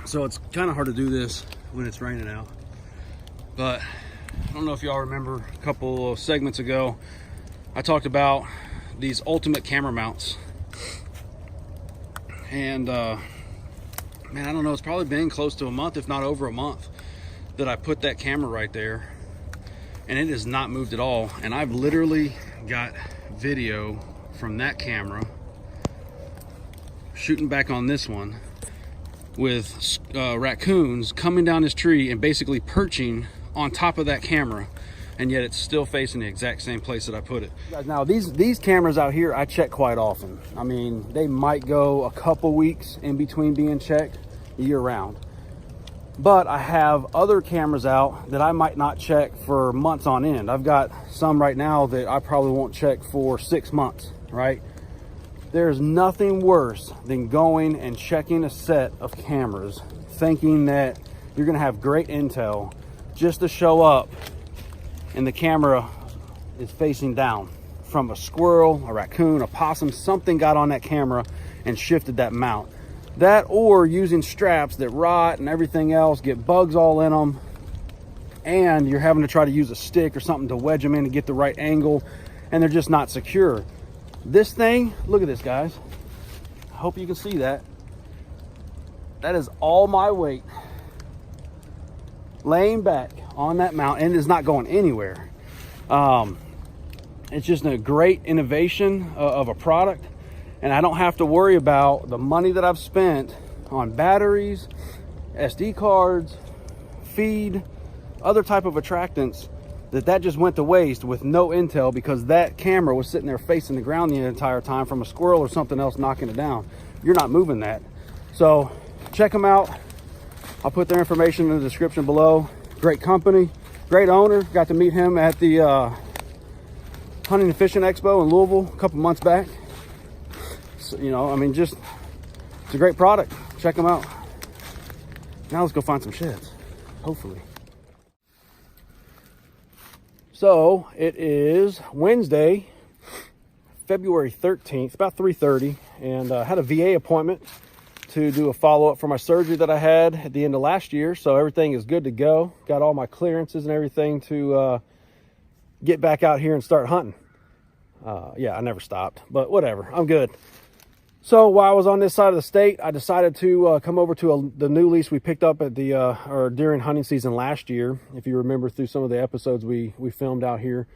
So it's kind of hard to do this when it's raining out. But I don't know if y'all remember a couple of segments ago, I talked about these ultimate camera mounts. And man, I don't know, it's probably been close to a month, if not over a month, that I put that camera right there, and it has not moved at all. And I've literally got video from that camera shooting back on this one with raccoons coming down this tree and basically perching on top of that camera, and yet it's still facing the exact same place that I put it. Now these cameras out here I check quite often. I mean, they might go a couple weeks in between being checked year round. But I have other cameras out that I might not check for months on end. I've got some right now that I probably won't check for 6 months, right? There's nothing worse than going and checking a set of cameras thinking that you're gonna have great intel just to show up and the camera is facing down from a squirrel, a raccoon, a possum. Something got on that camera and shifted that mount. That, or using straps that rot and everything else, get bugs all in them, and you're having to try to use a stick or something to wedge them in to get the right angle, and they're just not secure. This thing, look at this, guys. I hope you can see that. That is all my weight laying back on that mount, and it's not going anywhere. It's just a great innovation of a product. And I don't have to worry about the money that I've spent on batteries, SD cards, feed, other type of attractants, that just went to waste with no intel, because that camera was sitting there facing the ground the entire time from a squirrel or something else knocking it down. You're not moving that. So check them out. I'll put their information in the description below. Great company, great owner. Got to meet him at the Hunting and Fishing Expo in Louisville a couple months back. So, you know, I mean, just, it's a great product. Check them out. Now let's go find some sheds, hopefully. So it is Wednesday, February 13th, about 3:30, and I had a VA appointment to do a follow-up for my surgery that I had at the end of last year. So everything is good to go. Got all my clearances and everything to get back out here and start hunting. Yeah, I never stopped, but whatever, I'm good. So while I was on this side of the state, I decided to come over to the new lease we picked up at the or during hunting season last year, if you remember through some of the episodes we filmed out here.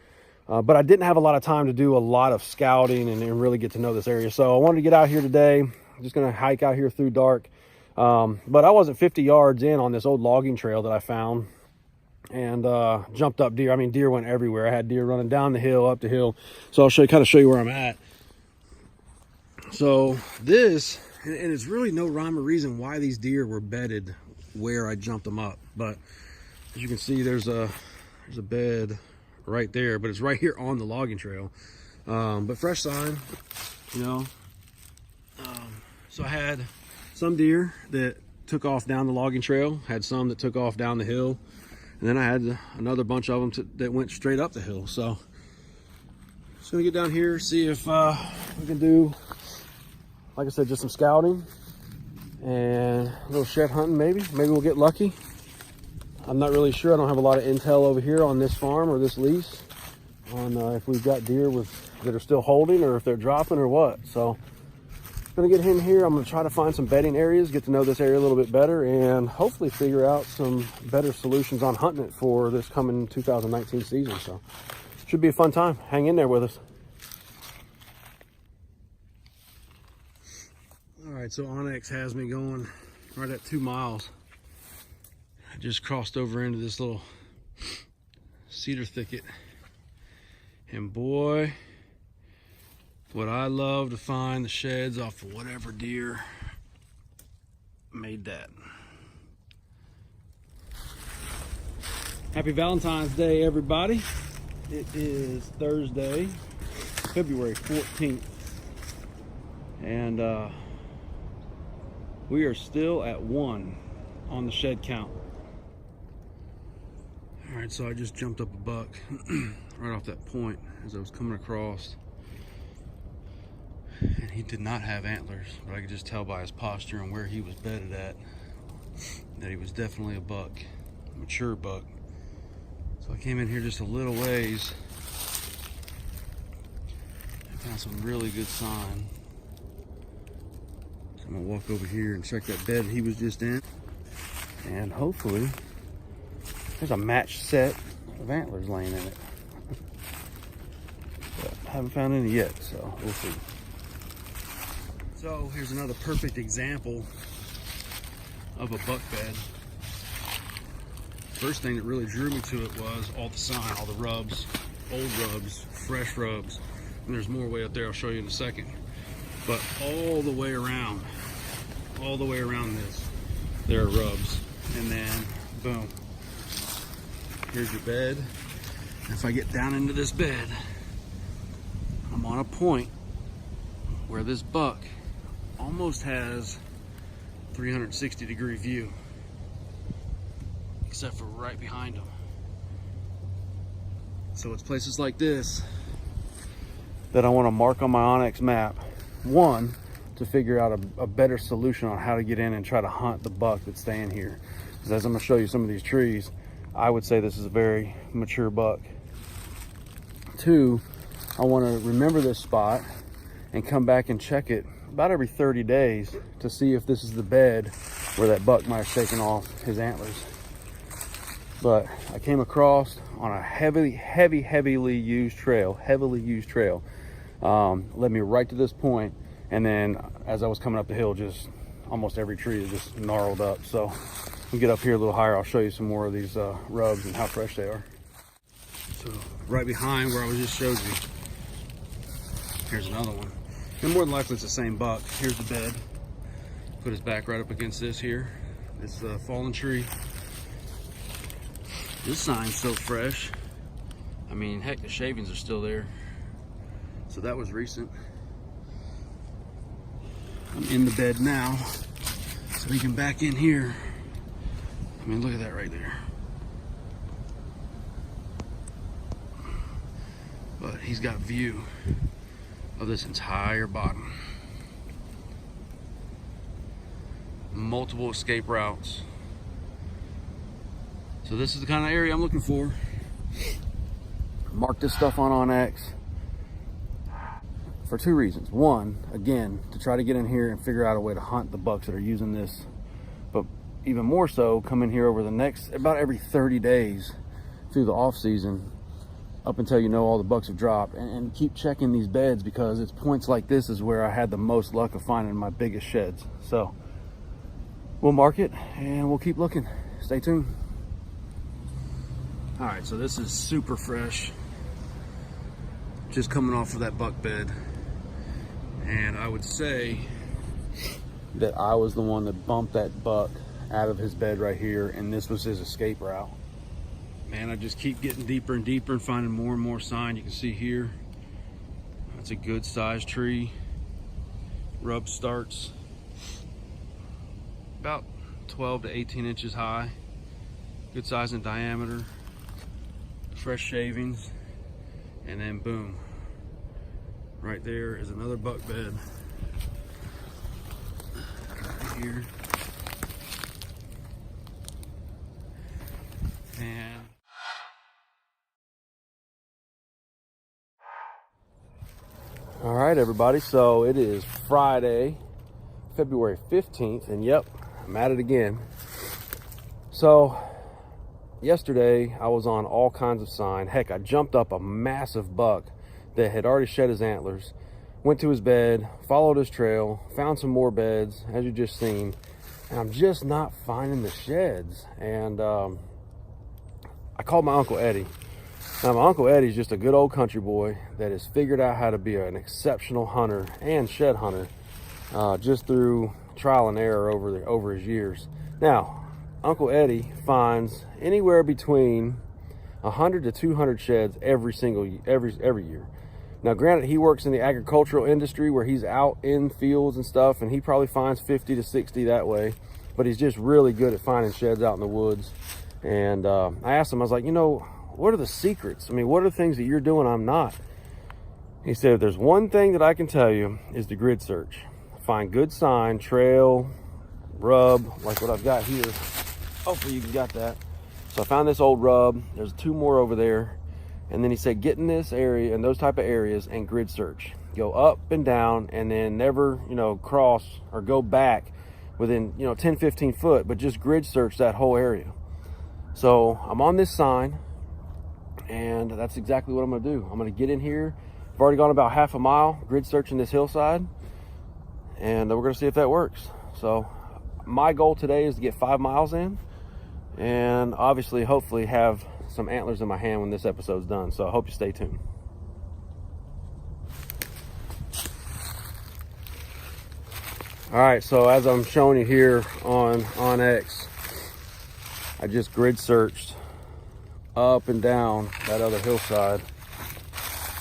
But I didn't have a lot of time to do a lot of scouting and really get to know this area. So I wanted to get out here today. I'm just going to hike out here through dark. But I wasn't 50 yards in on this old logging trail that I found, and jumped up deer. I mean, deer went everywhere. I had deer running down the hill, up the hill. So I'll kind of show you where I'm at. So this, and it's really no rhyme or reason why these deer were bedded where I jumped them up, but as you can see, there's a bed right there, but it's right here on the logging trail. But fresh sign, you know. So I had some deer that took off down the logging trail, had some that took off down the hill, and then I had another bunch of them that went straight up the hill. So just gonna get down here, see if we can do, like I said, just some scouting and a little shed hunting. Maybe we'll get lucky. I'm not really sure. I don't have a lot of intel over here on this farm or this lease on if we've got deer that are still holding, or if they're dropping or what. So I'm gonna get in here. I'm gonna try to find some bedding areas, get to know this area a little bit better, and hopefully figure out some better solutions on hunting it for this coming 2019 season. So should be a fun time. Hang in there with us. All right, so onX has me going right at 2 miles. I just crossed over into this little cedar thicket, and boy, would I love to find the sheds off of whatever deer made that. Happy Valentine's Day, everybody. It is Thursday, February 14th, and we are still at 1 on the shed count. All right, so I just jumped up a buck right off that point as I was coming across, and he did not have antlers, but I could just tell by his posture and where he was bedded at. that he was definitely a buck, a mature buck. So I came in here just a little ways and found some really good sign. So I'm gonna walk over here and check that bed he was just in, and hopefully there's a matched set of antlers laying in it. But I haven't found any yet, so we'll see. So here's another perfect example of a buck bed. First thing that really drew me to it was all the sign, all the rubs, old rubs, fresh rubs, and there's more way up there I'll show you in a second. But all the way around this, there are rubs, and then boom, here's your bed. And if I get down into this bed, I'm on a point where this buck almost has 360-degree view, except for right behind him. So it's places like this that I want to mark on my onX map. One, to figure out a better solution on how to get in and try to hunt the buck that's staying here. Because as I'm going to show you some of these trees, I would say this is a very mature buck. Two, I want to remember this spot and come back and check it about every 30 days to see if this is the bed where that buck might have taken off his antlers. But I came across on a heavily used trail, led me right to this point, and then as I was coming up the hill, just almost every tree is just gnarled up. So we get up here a little higher, I'll show you some more of these rubs and how fresh they are. So right behind where I was just showed you, here's another one. And more than likely it's the same buck. Here's the bed. Put his back right up against this here. This fallen tree. This sign's so fresh. I mean, heck, the shavings are still there. So that was recent. I'm in the bed now, so we can back in here. I mean, look at that right there. But he's got view of this entire bottom. Multiple escape routes. So this is the kind of area I'm looking for. Mark this stuff on onX for two reasons. One, again, to try to get in here and figure out a way to hunt the bucks that are using this. But even more so, come in here over the next, about every 30 days through the off season, up until you know all the bucks have dropped, and keep checking these beds, because it's points like this is where I had the most luck of finding my biggest sheds. So we'll mark it and we'll keep looking. Stay tuned. All right, so this is super fresh, just coming off of that buck bed. And I would say that I was the one that bumped that buck out of his bed right here, and this was his escape route. Man, I just keep getting deeper and deeper and finding more and more sign. You can see here, that's a good sized tree. Rub starts about 12 to 18 inches high. Good size and diameter. Fresh shavings. And then boom, right there is another buck bed. Right here. And all right, everybody, so it is Friday, February 15th, and yep, I'm at it again. So yesterday I was on all kinds of sign. Heck, I jumped up a massive buck that had already shed his antlers, went to his bed, followed his trail, found some more beds, as you just seen, and I'm just not finding the sheds. And I called my Uncle Eddie. Now, my Uncle Eddie's just a good old country boy that has figured out how to be an exceptional hunter and shed hunter, just through trial and error over his years. Now, Uncle Eddie finds anywhere between 100 to 200 sheds every year. Now, granted, he works in the agricultural industry where he's out in fields and stuff, and he probably finds 50 to 60 that way, but he's just really good at finding sheds out in the woods. And I asked him, I was like, you know, what are the secrets? I mean, what are the things that you're doing I'm not? He said, if there's one thing that I can tell you is the grid search. Find good sign, trail, rub, like what I've got here. Hopefully you got that. So I found this old rub. There's 2 more over there. And then he said, get in this area and those type of areas and grid search. Go up and down and then never, cross or go back within, 10, 15 foot, but just grid search that whole area. So I'm on this sign and that's exactly what I'm gonna do. I'm gonna get in here. I've already gone about half a mile grid searching this hillside and we're gonna see if that works. So my goal today is to get 5 miles in and obviously, hopefully have some antlers in my hand when this episode's done. So I hope you stay tuned. All right, so as I'm showing you here on X, I just grid searched up and down that other hillside.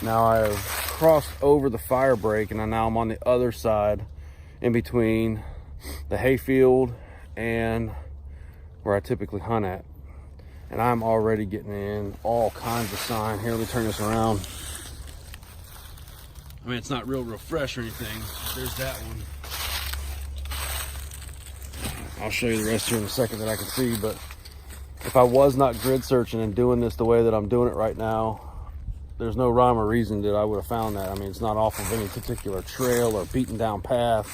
Now I've crossed over the fire break and now I'm on the other side in between the hayfield and where I typically hunt at. And I'm already getting in all kinds of sign. Here, let me turn this around. I mean, it's not real fresh or anything. There's that one. I'll show you the rest here in a second that I can see, but if I was not grid searching and doing this the way that I'm doing it right now, there's no rhyme or reason that I would have found that. I mean, it's not off of any particular trail or beaten down path.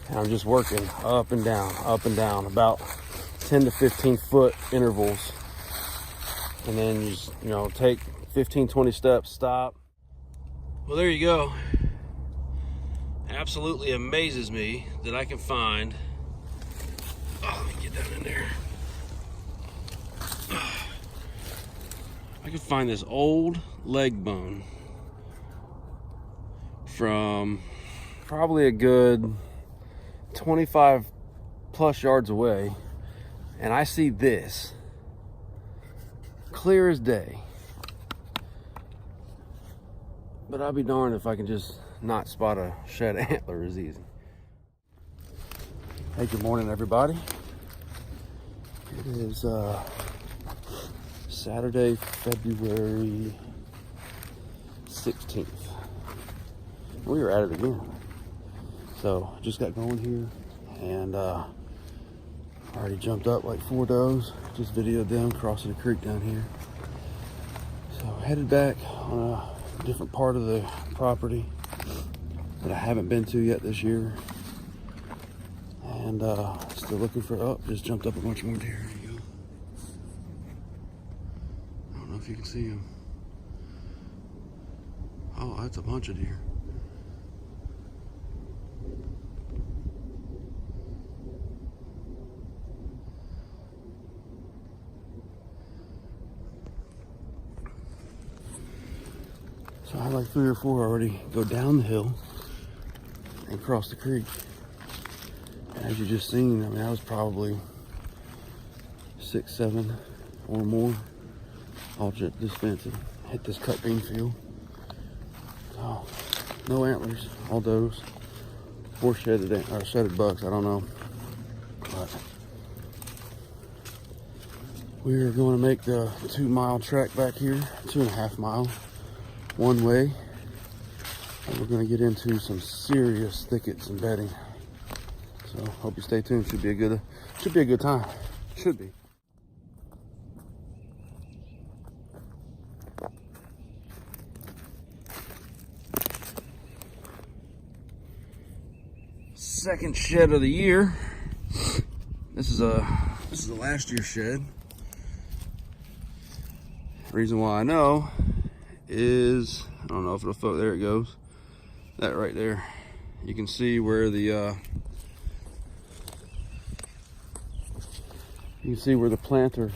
And I'm just working up and down, about 10 to 15 foot intervals. And then you just, take 15, 20 steps, stop. Well, there you go. Absolutely amazes me that I can find, let me get down in there. I can find this old leg bone from probably a good 25 plus yards away, and I see this clear as day. But I'll be darned if I can just not spot a shed antler as easy. Hey, good morning, everybody. It is Saturday, February 16th. We are at it again. So just got going here and already jumped up like 4 does. Just videoed them crossing the creek down here. So headed back on a different part of the property that I haven't been to yet this year. And still looking for, just jumped up a bunch more deer. There you go. I don't know if you can see them. Oh, that's a bunch of deer. So I had like 3 or 4 already go down the hill and cross the creek. And as you just seen, I mean, that was probably 6, 7 or more. All just this fence and hit this cut bean field. So no antlers, all does. 4 shedded bucks, I don't know. But we are going to make the 2 mile trek back here, 2.5 mile. One way, and we're going to get into some serious thickets and bedding. So hope you stay tuned. Should be a good time. Should be. Second shed of the year. This is the last year's shed. Reason why I know is, I don't know if it'll focus, there it goes. That right there. You can see where the planter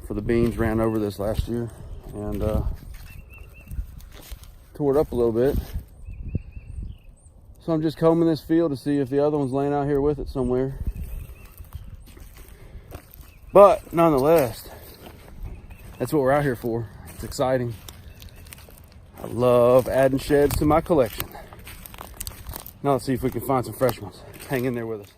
for the beans ran over this last year and tore it up a little bit. So I'm just combing this field to see if the other one's laying out here with it somewhere. But nonetheless, that's what we're out here for. It's exciting. I love adding sheds to my collection. Now let's see if we can find some fresh ones. Hang in there with us.